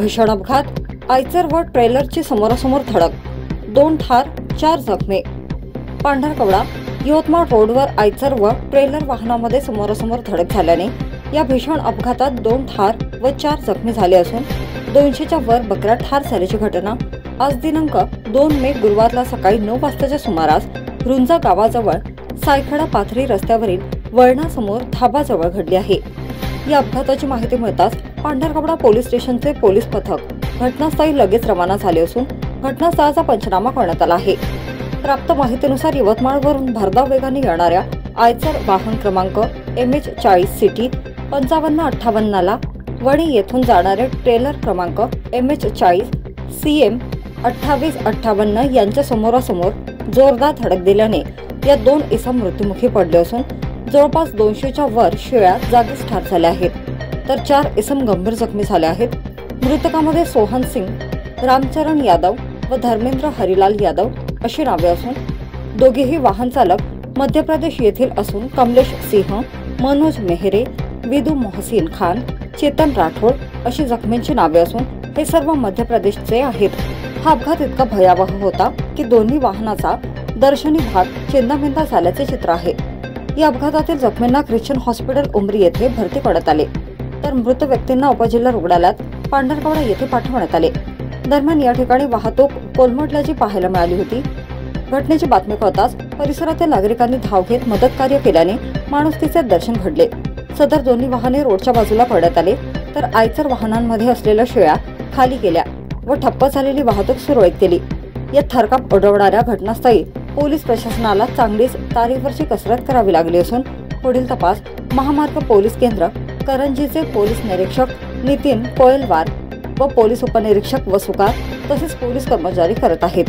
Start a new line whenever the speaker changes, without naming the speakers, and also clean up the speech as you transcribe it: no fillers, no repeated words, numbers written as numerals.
भीषण अपघात, आयचर व ट्रेलरची समोरासमोर धडक, 2 ठार 4 जखमी. पांढरकवडा यवतमाळ रोडवर आयचर व ट्रेलर वाहनामध्ये समोरासमोर धडक झाल्याने या भीषण अपघातात 2 ठार व 4 जखमी झाले असून 200च्या वर बकऱ्या ठार झाल्याची घटना आज दिनांक 2 मे गुरुवारला सकाळी 9 वाजताच्या सुमारास रुंजा गावाजवळ सायखडा पाथरी रस्त्यावरील वळणासमोर धाबाजवळ घडली आहे. या अपघाताची माहिती मिळताच पांढरकवडा पोलीस स्टेशनचे पोलीस पथक घटनास्थळी लगेच रवाना झाले असून घटनास्थळाचा पंचनामा करण्यात आला आहे. प्राप्त माहितीनुसार यवतमाळवरून भरधाव वेगाने येणाऱ्या आयचर वाहन क्रमांक MH40 सिटी 5558 ला वणी येथून जाणारे ट्रेलर क्रमांक MH40 CM 2858 यांच्या समोरासमोर जोरदार धडक दिल्याने या 2 इसम मृत्युमुखी पडले असून जवळपास 200च्या वर शेळ्या जागीच ठार झाल्या आहेत, तर 4 इसम गंभीर जखमी झाले आहेत. मृतकामध्ये सोहन सिंग, रामचरण यादव व धर्मेंद्र हरिलाल यादव अशी नावे असून दोघेही वाहन चालक मध्य प्रदेश येथील असून कमलेश सिंह, मनोज मेहरे, विदू मोहसिन खान, चेतन राठोड अशी जखमींची नावे असून हे सर्व मध्य प्रदेशचे आहेत. हा अपघात इतका भयावह होता की दोन्ही वाहनाचा दर्शनी भाग चिंताभिंता झाल्याचे चित्र आहे. या अपघातातील जखमींना ख्रिश्चन हॉस्पिटल उमरी येथे भरती करण्यात आले, तर मृत व्यक्तींना उपजिल्हा रुग्णालयात पांढरकवडा येथे पाठवण्यात आले. दरम्यान या ठिकाणी वाहतूक कोलमडल्याची पाहायला मिळाली होती. घटनेची बातमी कळताच परिसरातील नागरिकांनी धाव घेत मदत कार्य केल्याने माणुसकीचे दर्शन घडले. सदर दोन्ही वाहने रोडच्या बाजूला करण्यात आले, तर आयचर वाहनांमध्ये असलेल्या शेळ्या खाली गेल्या व ठप्प झालेली वाहतूक सुरळीत केली. या थरकाप उडवणाऱ्या घटनास्थळी पोलीस प्रशासनाला चांगलीच तारेवरची कसरत करावी लागली असून पुढील तपास महामार्ग पोलीस केंद्र करंजीचे पोलीस निरीक्षक नितीन कोयलवार व पोलीस उपनिरीक्षक वसुकार तसेच पोलीस कर्मचारी करत आहेत.